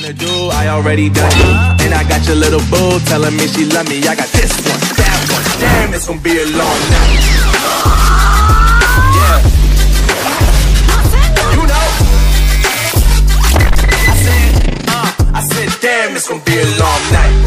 wanna do, I already done it. And I got your little boo telling me she love me. I got this one, that one. Damn, it's gonna be a long night. Yeah. You know. I said, damn, it's gonna be a long night.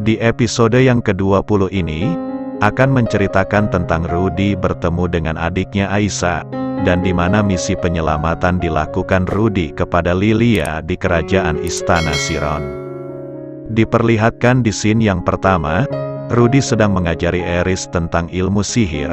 Di episode yang ke-20 ini, akan menceritakan tentang Rudy bertemu dengan adiknya Aisyah, dan di mana misi penyelamatan dilakukan Rudy kepada Lilia di kerajaan Istana Chiron. Diperlihatkan di scene yang pertama, Rudy sedang mengajari Eris tentang ilmu sihir,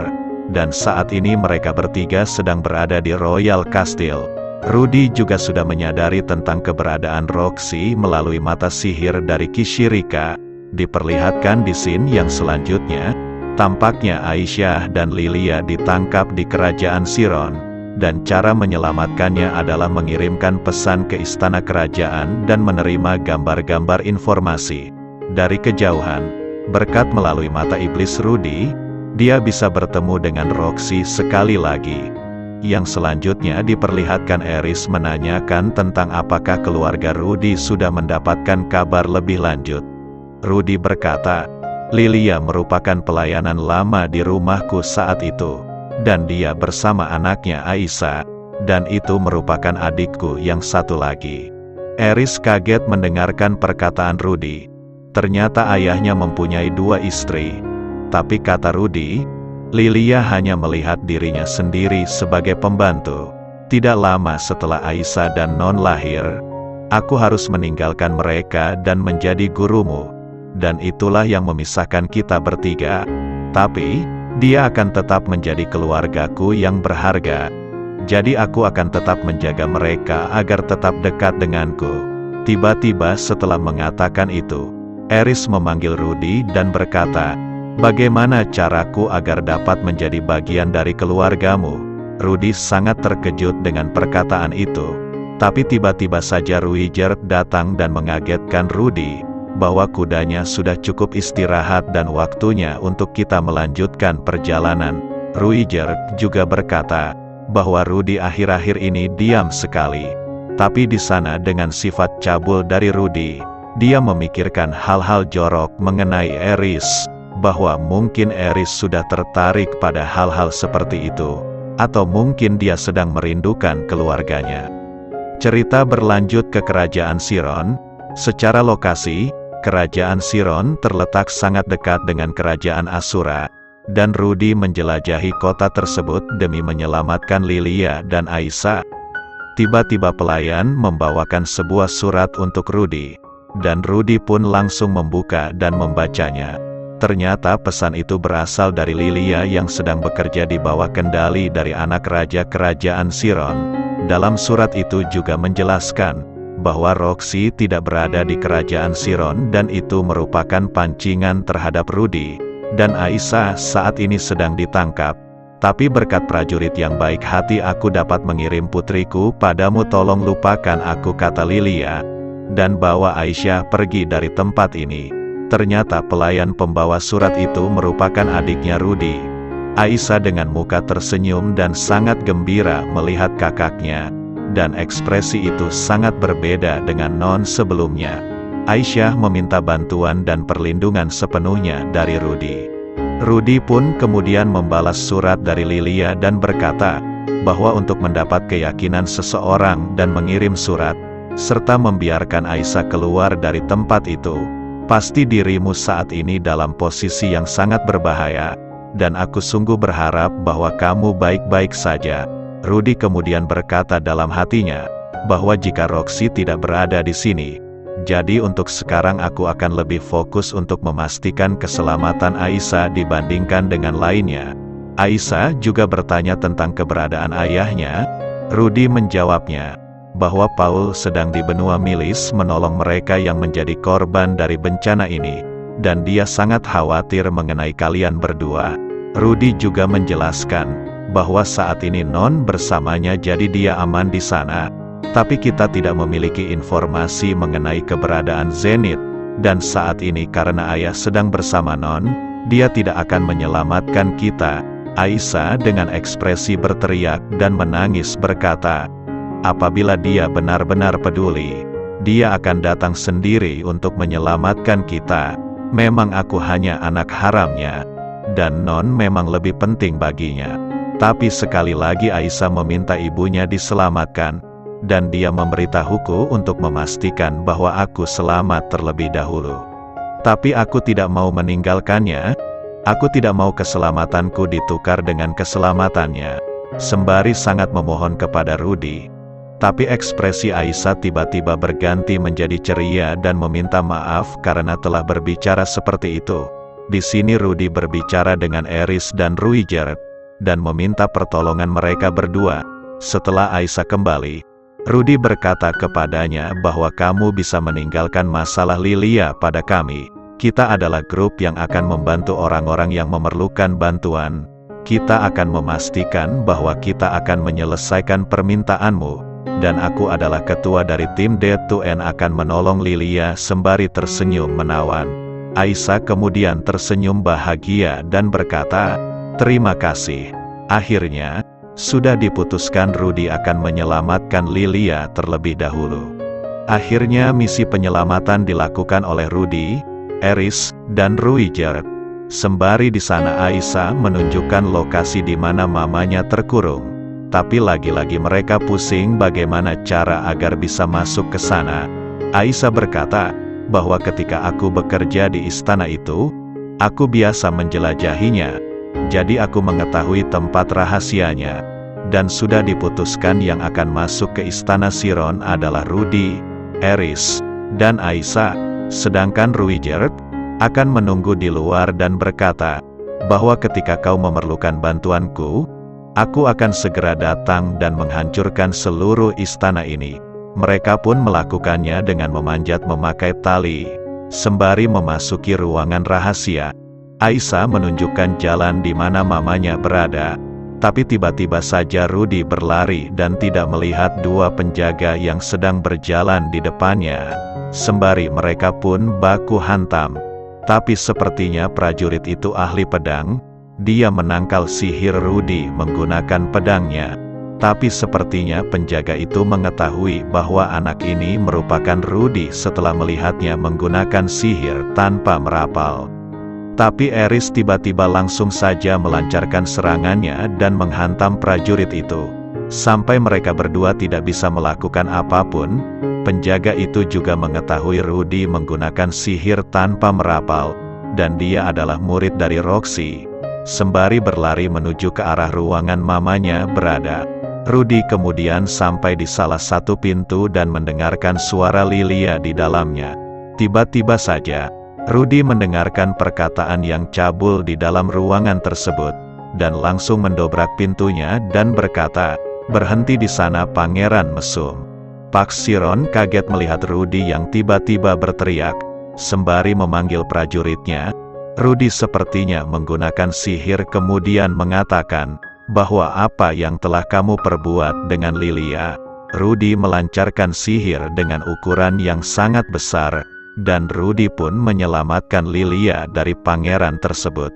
dan saat ini mereka bertiga sedang berada di Royal Castle. Rudy juga sudah menyadari tentang keberadaan Roxy melalui mata sihir dari Kishirika. Diperlihatkan di scene yang selanjutnya, tampaknya Aisyah dan Lilia ditangkap di kerajaan Chiron, dan cara menyelamatkannya adalah mengirimkan pesan ke istana kerajaan dan menerima gambar-gambar informasi dari kejauhan. Berkat melalui mata iblis Rudy, dia bisa bertemu dengan Roxy sekali lagi. Yang selanjutnya diperlihatkan Eris menanyakan tentang apakah keluarga Rudy sudah mendapatkan kabar lebih lanjut. Rudy berkata, Lilia merupakan pelayanan lama di rumahku saat itu, dan dia bersama anaknya Aisyah, dan itu merupakan adikku yang satu lagi. Eris kaget mendengarkan perkataan Rudy. Ternyata ayahnya mempunyai 2 istri. Tapi kata Rudy, Lilia hanya melihat dirinya sendiri sebagai pembantu. Tidak lama setelah Aisyah dan Non lahir, aku harus meninggalkan mereka dan menjadi gurumu. Dan itulah yang memisahkan kita bertiga. Tapi, dia akan tetap menjadi keluargaku yang berharga. Jadi aku akan tetap menjaga mereka agar tetap dekat denganku. Tiba-tiba setelah mengatakan itu, Eris memanggil Rudy dan berkata, bagaimana caraku agar dapat menjadi bagian dari keluargamu? Rudy sangat terkejut dengan perkataan itu. Tapi tiba-tiba saja Ruiger datang dan mengagetkan Rudy, bahwa kudanya sudah cukup istirahat dan waktunya untuk kita melanjutkan perjalanan. Ruiger juga berkata, bahwa Rudy akhir-akhir ini diam sekali. Tapi di sana dengan sifat cabul dari Rudy, dia memikirkan hal-hal jorok mengenai Eris, bahwa mungkin Eris sudah tertarik pada hal-hal seperti itu, atau mungkin dia sedang merindukan keluarganya. Cerita berlanjut ke kerajaan Chiron. Secara lokasi, kerajaan Chiron terletak sangat dekat dengan kerajaan Asura, dan Rudy menjelajahi kota tersebut demi menyelamatkan Lilia dan Aisyah. Tiba-tiba pelayan membawakan sebuah surat untuk Rudy, dan Rudy pun langsung membuka dan membacanya. Ternyata pesan itu berasal dari Lilia yang sedang bekerja di bawah kendali dari anak raja kerajaan Chiron. Dalam surat itu juga menjelaskan bahwa Roxy tidak berada di kerajaan Chiron dan itu merupakan pancingan terhadap Rudy, dan Aisyah saat ini sedang ditangkap. Tapi berkat prajurit yang baik hati aku dapat mengirim putriku padamu, tolong lupakan aku, kata Lilia, dan bawa Aisyah pergi dari tempat ini. Ternyata pelayan pembawa surat itu merupakan adiknya Rudy. Aisyah dengan muka tersenyum dan sangat gembira melihat kakaknya. Dan ekspresi itu sangat berbeda dengan Non sebelumnya. Aisyah meminta bantuan dan perlindungan sepenuhnya dari Rudy. Rudy pun kemudian membalas surat dari Lilia dan berkata, bahwa untuk mendapat keyakinan seseorang dan mengirim surat, serta membiarkan Aisyah keluar dari tempat itu, pasti dirimu saat ini dalam posisi yang sangat berbahaya, dan aku sungguh berharap bahwa kamu baik-baik saja. Rudy kemudian berkata dalam hatinya, bahwa jika Roxy tidak berada di sini, jadi untuk sekarang aku akan lebih fokus untuk memastikan keselamatan Aisyah dibandingkan dengan lainnya. Aisyah juga bertanya tentang keberadaan ayahnya. Rudy menjawabnya, bahwa Paul sedang di benua Milis menolong mereka yang menjadi korban dari bencana ini, dan dia sangat khawatir mengenai kalian berdua. Rudy juga menjelaskan, bahwa saat ini Non bersamanya jadi dia aman di sana. Tapi kita tidak memiliki informasi mengenai keberadaan Zenith, dan saat ini karena ayah sedang bersama Non, dia tidak akan menyelamatkan kita. Aisyah dengan ekspresi berteriak dan menangis berkata, apabila dia benar-benar peduli, dia akan datang sendiri untuk menyelamatkan kita. Memang aku hanya anak haramnya, dan Non memang lebih penting baginya. Tapi sekali lagi Aisyah meminta ibunya diselamatkan, dan dia memberitahuku untuk memastikan bahwa aku selamat terlebih dahulu. Tapi aku tidak mau meninggalkannya, aku tidak mau keselamatanku ditukar dengan keselamatannya. Sembari sangat memohon kepada Rudy. Tapi ekspresi Aisyah tiba-tiba berganti menjadi ceria dan meminta maaf karena telah berbicara seperti itu. Di sini Rudy berbicara dengan Eris dan Ruiger, dan meminta pertolongan mereka berdua. Setelah Aisyah kembali, Rudy berkata kepadanya bahwa kamu bisa meninggalkan masalah Lilia pada kami. Kita adalah grup yang akan membantu orang-orang yang memerlukan bantuan. Kita akan memastikan bahwa kita akan menyelesaikan permintaanmu. Dan aku adalah ketua dari tim D2N akan menolong Lilia sembari tersenyum menawan. Aisyah kemudian tersenyum bahagia dan berkata, terima kasih. Akhirnya, sudah diputuskan Rudy akan menyelamatkan Lilia terlebih dahulu. Akhirnya misi penyelamatan dilakukan oleh Rudy, Eris, dan Ruiger. Sembari di sana Aisyah menunjukkan lokasi di mana mamanya terkurung. Tapi lagi-lagi mereka pusing bagaimana cara agar bisa masuk ke sana. Aisyah berkata, bahwa ketika aku bekerja di istana itu, aku biasa menjelajahinya. Jadi aku mengetahui tempat rahasianya. Dan sudah diputuskan yang akan masuk ke istana Siron adalah Rudy, Eris, dan Aisyah. Sedangkan Ruiger akan menunggu di luar dan berkata, bahwa ketika kau memerlukan bantuanku, aku akan segera datang dan menghancurkan seluruh istana ini. Mereka pun melakukannya dengan memanjat memakai tali. Sembari memasuki ruangan rahasia, Aisyah menunjukkan jalan di mana mamanya berada. Tapi tiba-tiba saja Rudy berlari dan tidak melihat dua penjaga yang sedang berjalan di depannya. Sembari mereka pun baku hantam. Tapi sepertinya prajurit itu ahli pedang. Dia menangkal sihir Rudy menggunakan pedangnya. Tapi sepertinya penjaga itu mengetahui bahwa anak ini merupakan Rudy setelah melihatnya menggunakan sihir tanpa merapal. Tapi Eris tiba-tiba langsung saja melancarkan serangannya dan menghantam prajurit itu. Sampai mereka berdua tidak bisa melakukan apapun, penjaga itu juga mengetahui Rudy menggunakan sihir tanpa merapal, dan dia adalah murid dari Roxy. Sembari berlari menuju ke arah ruangan mamanya berada, Rudy kemudian sampai di salah satu pintu dan mendengarkan suara Lilia di dalamnya. Tiba-tiba saja, Rudy mendengarkan perkataan yang cabul di dalam ruangan tersebut, dan langsung mendobrak pintunya dan berkata, berhenti di sana Pangeran Mesum. Pak Siron kaget melihat Rudy yang tiba-tiba berteriak, sembari memanggil prajuritnya. Rudy sepertinya menggunakan sihir kemudian mengatakan, bahwa apa yang telah kamu perbuat dengan Lilia. Rudy melancarkan sihir dengan ukuran yang sangat besar, dan Rudy pun menyelamatkan Lilia dari pangeran tersebut.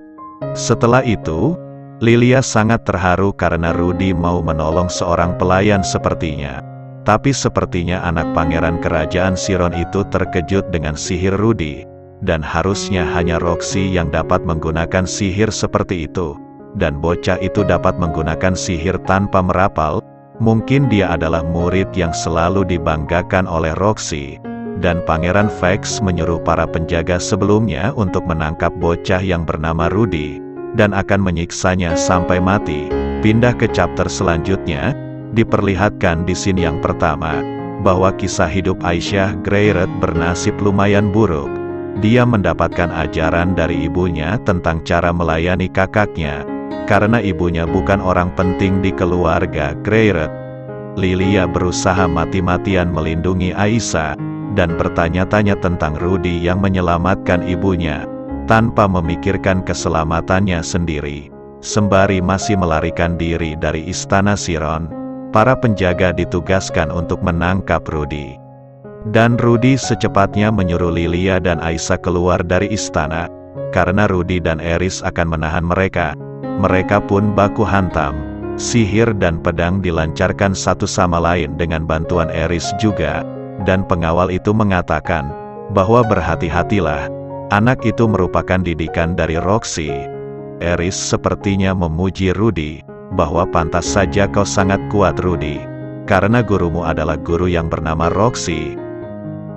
Setelah itu, Lilia sangat terharu karena Rudy mau menolong seorang pelayan sepertinya. Tapi sepertinya anak pangeran kerajaan Siron itu terkejut dengan sihir Rudy. Dan harusnya hanya Roxy yang dapat menggunakan sihir seperti itu. Dan bocah itu dapat menggunakan sihir tanpa merapal. Mungkin dia adalah murid yang selalu dibanggakan oleh Roxy. Dan Pangeran Vex menyuruh para penjaga sebelumnya untuk menangkap bocah yang bernama Rudy. Dan akan menyiksanya sampai mati. Pindah ke chapter selanjutnya. Diperlihatkan di scene yang pertama. Bahwa kisah hidup Aisyah Greyret bernasib lumayan buruk. Dia mendapatkan ajaran dari ibunya tentang cara melayani kakaknya, karena ibunya bukan orang penting di keluarga Greyret. Lilia berusaha mati-matian melindungi Aisyah, dan bertanya-tanya tentang Rudy yang menyelamatkan ibunya, tanpa memikirkan keselamatannya sendiri. Sembari masih melarikan diri dari istana Siron, para penjaga ditugaskan untuk menangkap Rudy. Dan Rudy secepatnya menyuruh Lilia dan Aisyah keluar dari istana, karena Rudy dan Eris akan menahan mereka. Mereka pun baku hantam. sihir dan pedang dilancarkan satu sama lain dengan bantuan Ares juga, dan pengawal itu mengatakan bahwa berhati-hatilah, anak itu merupakan didikan dari Roxy. Ares sepertinya memuji Rudy, bahwa pantas saja kau sangat kuat Rudy, karena gurumu adalah guru yang bernama Roxy.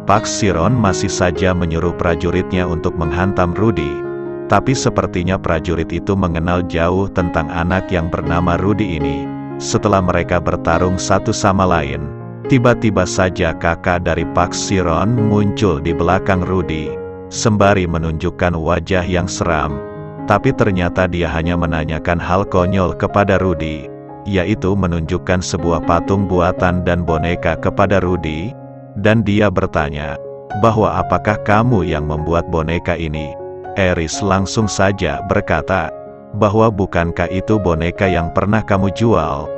Pak Chiron masih saja menyuruh prajuritnya untuk menghantam Rudy, tapi sepertinya prajurit itu mengenal jauh tentang anak yang bernama Rudy ini. Setelah mereka bertarung satu sama lain, tiba-tiba saja kakak dari Pak Chiron muncul di belakang Rudy, sembari menunjukkan wajah yang seram. Tapi ternyata dia hanya menanyakan hal konyol kepada Rudy, yaitu menunjukkan sebuah patung buatan dan boneka kepada Rudy, dan dia bertanya, bahwa apakah kamu yang membuat boneka ini? Ares langsung saja berkata, bahwa bukankah itu boneka yang pernah kamu jual?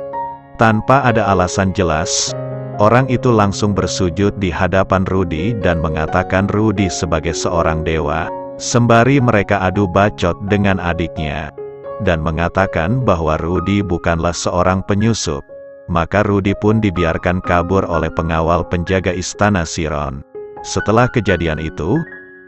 Tanpa ada alasan jelas, orang itu langsung bersujud di hadapan Rudy dan mengatakan Rudy sebagai seorang dewa, sembari mereka adu bacot dengan adiknya, dan mengatakan bahwa Rudy bukanlah seorang penyusup. Maka Rudy pun dibiarkan kabur oleh pengawal penjaga istana Chiron. Setelah kejadian itu,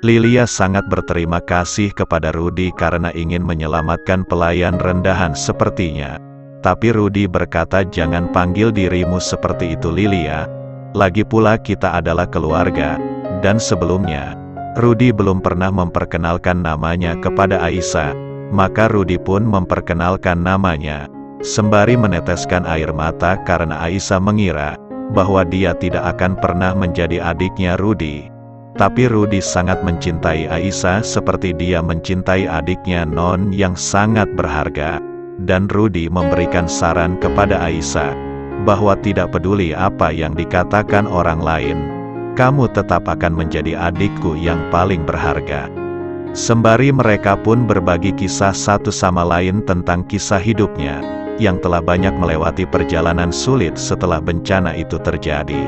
Lilia sangat berterima kasih kepada Rudy karena ingin menyelamatkan pelayan rendahan sepertinya. Tapi Rudy berkata, jangan panggil dirimu seperti itu Lilia, lagi pula kita adalah keluarga, dan sebelumnya, Rudy belum pernah memperkenalkan namanya kepada Aisyah, maka Rudy pun memperkenalkan namanya, sembari meneteskan air mata karena Aisyah mengira bahwa dia tidak akan pernah menjadi adiknya Rudy. Tapi Rudy sangat mencintai Aisyah seperti dia mencintai adiknya Non yang sangat berharga, dan Rudy memberikan saran kepada Aisyah, bahwa tidak peduli apa yang dikatakan orang lain, kamu tetap akan menjadi adikku yang paling berharga. Sembari mereka pun berbagi kisah satu sama lain tentang kisah hidupnya, yang telah banyak melewati perjalanan sulit setelah bencana itu terjadi.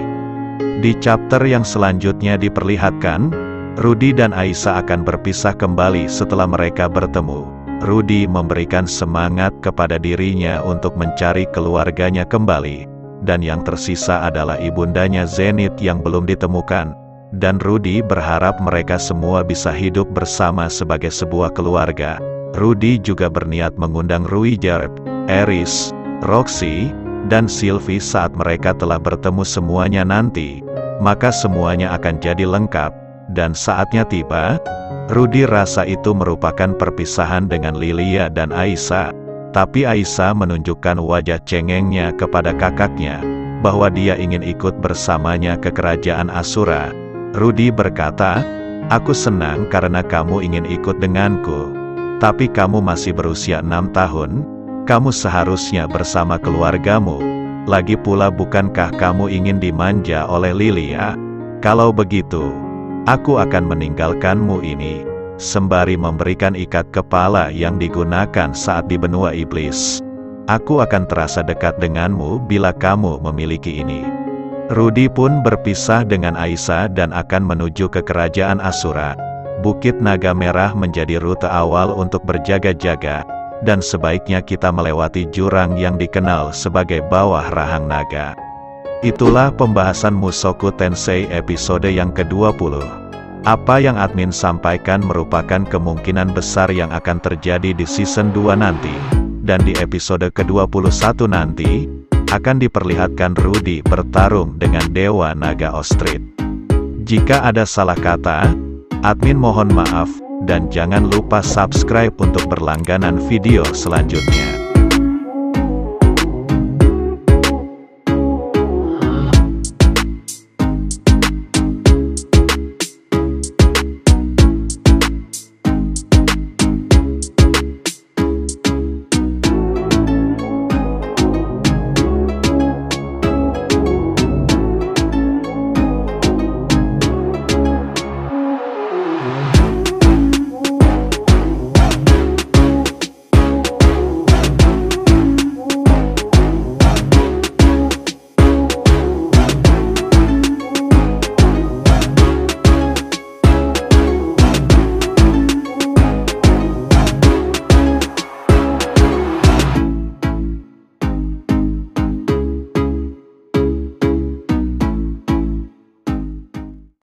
Di chapter yang selanjutnya diperlihatkan, Rudy dan Aisyah akan berpisah kembali setelah mereka bertemu. Rudy memberikan semangat kepada dirinya untuk mencari keluarganya kembali, dan yang tersisa adalah ibundanya Zenith yang belum ditemukan, dan Rudy berharap mereka semua bisa hidup bersama sebagai sebuah keluarga. Rudy juga berniat mengundang Ruiger, Ares, Roxy, dan Sylvie saat mereka telah bertemu semuanya nanti, maka semuanya akan jadi lengkap, dan saatnya tiba. Rudy rasa itu merupakan perpisahan dengan Lilia dan Aisyah, tapi Aisyah menunjukkan wajah cengengnya kepada kakaknya, bahwa dia ingin ikut bersamanya ke kerajaan Asura. Rudy berkata, aku senang karena kamu ingin ikut denganku, tapi kamu masih berusia 6 tahun, kamu seharusnya bersama keluargamu. Lagi pula bukankah kamu ingin dimanja oleh Lilia? Kalau begitu, aku akan meninggalkanmu ini, sembari memberikan ikat kepala yang digunakan saat di benua iblis. Aku akan terasa dekat denganmu bila kamu memiliki ini. Rudy pun berpisah dengan Aisyah dan akan menuju ke kerajaan Asura. Bukit Naga Merah menjadi rute awal untuk berjaga-jaga, dan sebaiknya kita melewati jurang yang dikenal sebagai bawah rahang naga. Itulah pembahasan Mushoku Tensei episode yang ke-20. Apa yang admin sampaikan merupakan kemungkinan besar yang akan terjadi di season 2 nanti, dan di episode ke-21 nanti, akan diperlihatkan Rudy bertarung dengan Dewa Naga Ostrich. Jika ada salah kata, admin mohon maaf, dan jangan lupa subscribe untuk berlangganan video selanjutnya.